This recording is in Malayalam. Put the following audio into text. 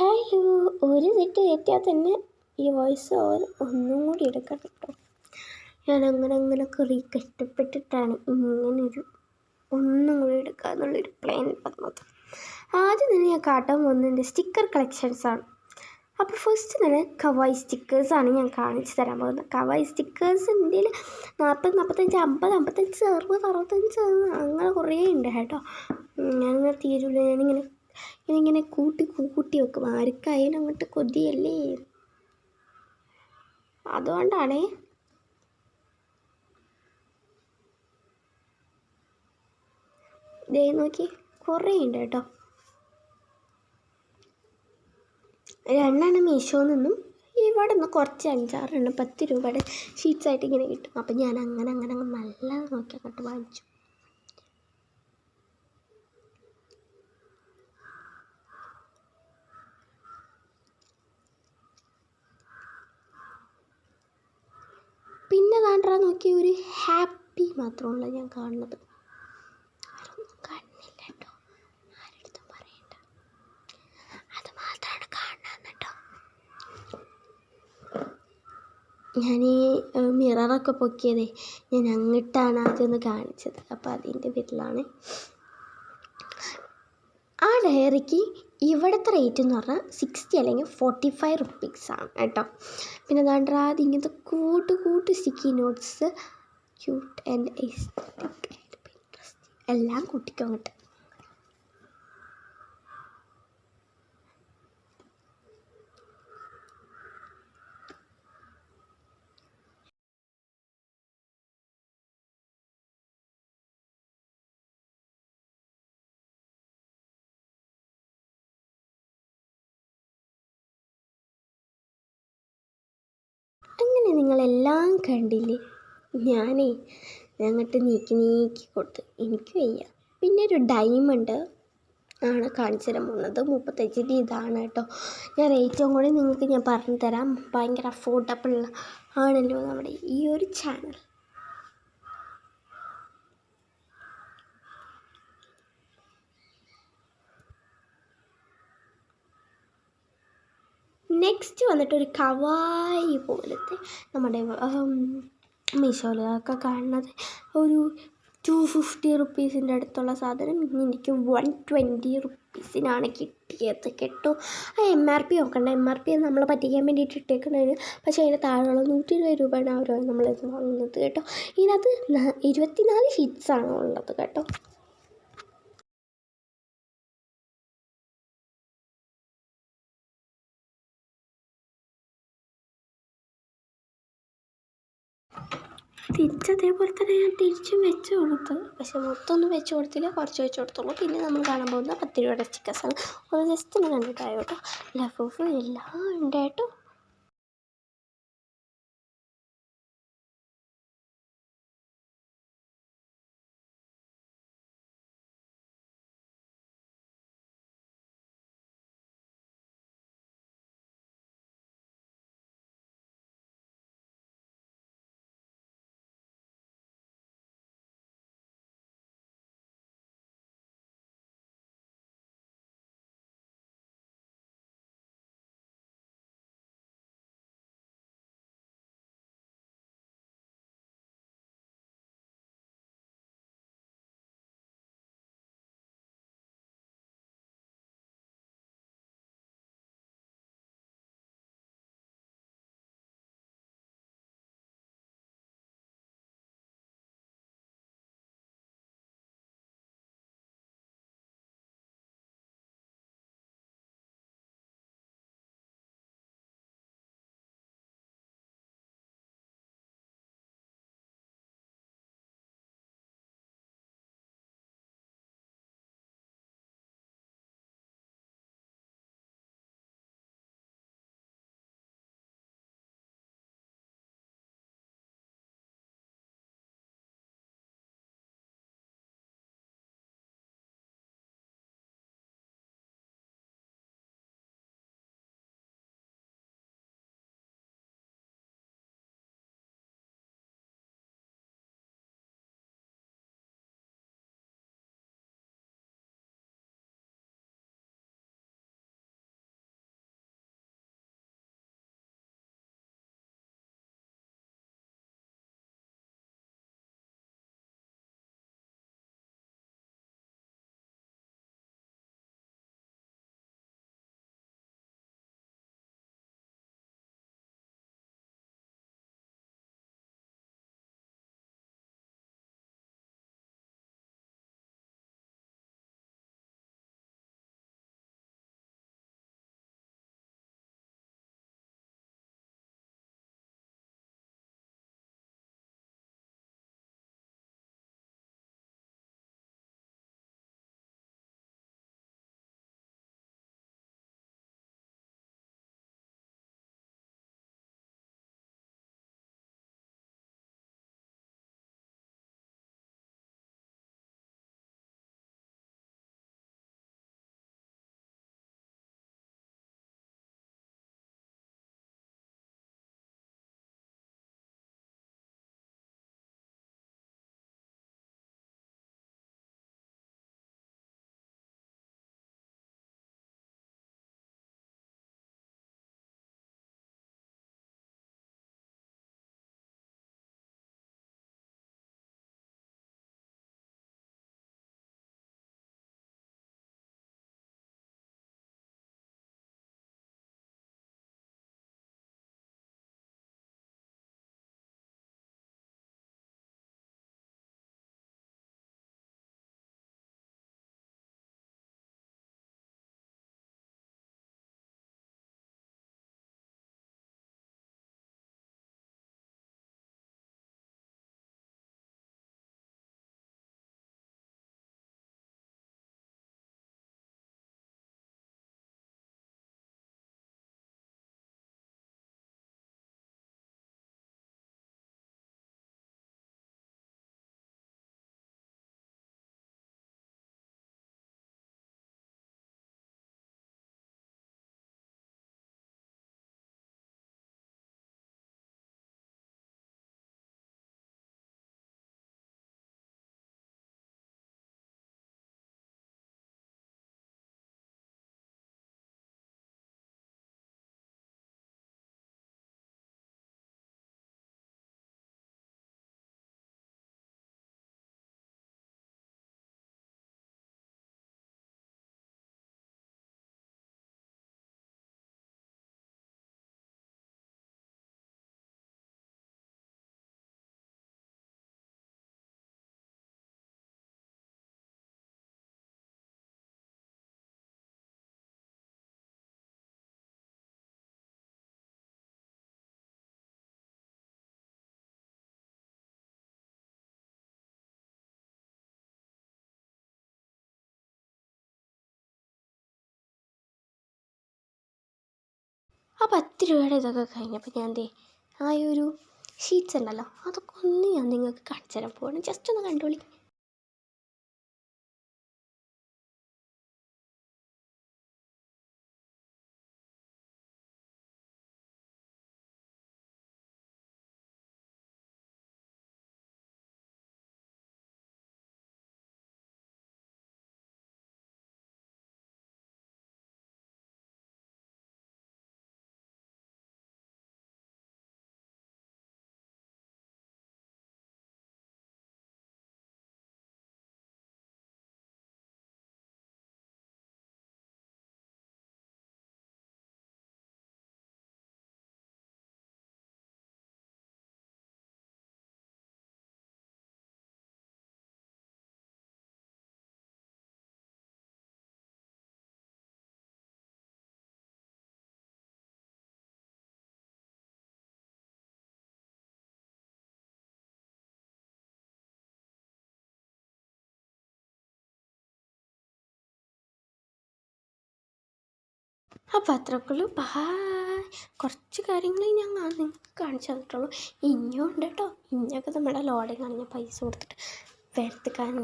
ഹലോ, ഒരു സെറ്റ് കയറ്റിയാൽ തന്നെ ഈ വോയിസ് ഓവർ ഒന്നും കൂടി എടുക്കണം കേട്ടോ. ഞാൻ അങ്ങനെ കുറേ കഷ്ടപ്പെട്ടിട്ടാണ് ഇങ്ങനൊരു ഒന്നും കൂടി എടുക്കുക എന്നുള്ളൊരു പ്ലാൻ പറഞ്ഞത്. ആദ്യം തന്നെ ഞാൻ കാട്ടാൻ പോകുന്നതിൻ്റെ സ്റ്റിക്കർ കളക്ഷൻസാണ്. അപ്പോൾ ഫസ്റ്റ് തന്നെ കവായി സ്റ്റിക്കേഴ്സാണ് ഞാൻ കാണിച്ചു തരാൻ പോകുന്നത്. കവായി സ്റ്റിക്കേഴ്സ് ഇന്ത്യയിൽ 40, 45, 50, 55, 60, 65 അങ്ങനെ കുറേ ഉണ്ട് കേട്ടോ. ഞാനിങ്ങനെ തീരില്ല, ഞാനിങ്ങനെ കൂട്ടി വെക്കും. ആർക്കായാലും അങ്ങോട്ട് കൊതിയല്ലേ, അതുകൊണ്ടാണേ. ദേ നോക്കി, കുറേ ഉണ്ട് കേട്ടോ. 2 മീഷോയിൽ നിന്നും ഇവിടെ നിന്ന് കുറച്ച് 5-6 10 രൂപയുടെ ഷീറ്റ്സായിട്ട് ഇങ്ങനെ കിട്ടും. അപ്പം ഞാൻ അങ്ങനെ നല്ലത് നോക്കി അങ്ങോട്ട് വാങ്ങിച്ചു. പിന്നെ കാണാൻ നോക്കി ഒരു ഹാപ്പി മാത്രമല്ല ഞാൻ കാണുന്നത്. ആരൊന്നും കാണുന്നില്ല കേട്ടോ, ആരെടുത്തും പറയണ്ട, അത് മാത്രമാണ് കാണുന്നത് കേട്ടോ. ഞാൻ ഈ മിററൊക്കെ പൊക്കിയതേ ഞാൻ അങ്ങോട്ടാണ് ആദ്യം കാണിച്ചത്. അപ്പോൾ അതിൻ്റെ പേരിലാണ്. ആ ഡയറിക്ക് ഇവിടുത്തെ റേറ്റ് എന്ന് പറഞ്ഞാൽ 60 അല്ലെങ്കിൽ 45 റുപ്പീസാണ് കേട്ടോ. പിന്നെ അത് ഇങ്ങനത്തെ കൂട്ട് sticky notes, cute and aesthetic എല്ലാം കൂട്ടിക്കോ അങ്ങോട്ട്. അങ്ങനെ നിങ്ങളെല്ലാം കണ്ടില്ലേ, ഞങ്ങട്ട് നീക്കി കൊടുത്ത് എനിക്ക് വയ്യ. പിന്നെ ഒരു ഡയമണ്ട് ആണ് കാണിച്ചു തരാൻ പോകുന്നത്. 35 ഇതാണ് കേട്ടോ. ഞാൻ റേറ്റും കൂടി നിങ്ങൾക്ക് ഞാൻ പറഞ്ഞു തരാം. ഭയങ്കര അഫോർഡബിൾ ആണല്ലോ നമ്മുടെ ഈ ഒരു ചാനൽ. നെക്സ്റ്റ് വന്നിട്ട് ഒരു കവായി പോലത്തെ നമ്മുടെ മീഷോയിലൊക്കെ കാണുന്നത് ഒരു 250 റുപ്പീസിൻ്റെ അടുത്തുള്ള സാധനം എനിക്ക് 120 റുപ്പീസിനാണ് കിട്ടിയത് കേട്ടോ. ആ MRP നോക്കണ്ട, MRP നമ്മളെ പറ്റിക്കാൻ വേണ്ടിയിട്ട് ഇട്ടേക്കുന്നതിന്. പക്ഷേ അതിന് താഴെയുള്ള 120 രൂപയാണ് അവർ നമ്മളിത് വാങ്ങുന്നത് കേട്ടോ. ഇതിനകത്ത് 24 ഷീറ്റ്സാണ് ഉള്ളത് കേട്ടോ. തിരിച്ചതേപോലെ തന്നെ ഞാൻ തിരിച്ചും വെച്ച് കൊടുത്തു. പക്ഷെ മൊത്തമൊന്നും വെച്ച് കൊടുത്തില്ല, കുറച്ച് വെച്ച് കൊടുത്തുള്ളൂ. പിന്നെ നമ്മൾ കാണാൻ പോകുന്ന 10 രൂപയുടെ സ്റ്റിക്കേഴ്സാണ്. ഒന്ന് ജസ്റ്റ് ഒന്ന് കണ്ടിട്ടായോ കേട്ടോ. ലഫൂഫ് എല്ലാം ഉണ്ട് കേട്ടോ. ആ 10 രൂപയുടെ ഇതൊക്കെ കഴിഞ്ഞപ്പോൾ ഞാൻ ദേ ആ ഒരു ഷീറ്റ്സ് ഉണ്ടല്ലോ അതൊക്കെ ഒന്ന് ഞാൻ നിങ്ങൾക്ക് കാണിച്ചു തരാൻ പോവാണ്. ജസ്റ്റ് ഒന്ന് കണ്ടോളി. അപ്പോൾ അത്രക്കുള്ളൂ. കുറച്ച് കാര്യങ്ങൾ ഞാൻ നിങ്ങൾക്ക് കാണിച്ചു തന്നിട്ടുള്ളൂ. ഇനിയും ഉണ്ട് കേട്ടോ. ഇനിയൊക്കെ നമ്മുടെ ലോഡിങ് ആണ്. ഞാൻ പൈസ കൊടുത്തിട്ട് വരുത്തിക്കാന്ന്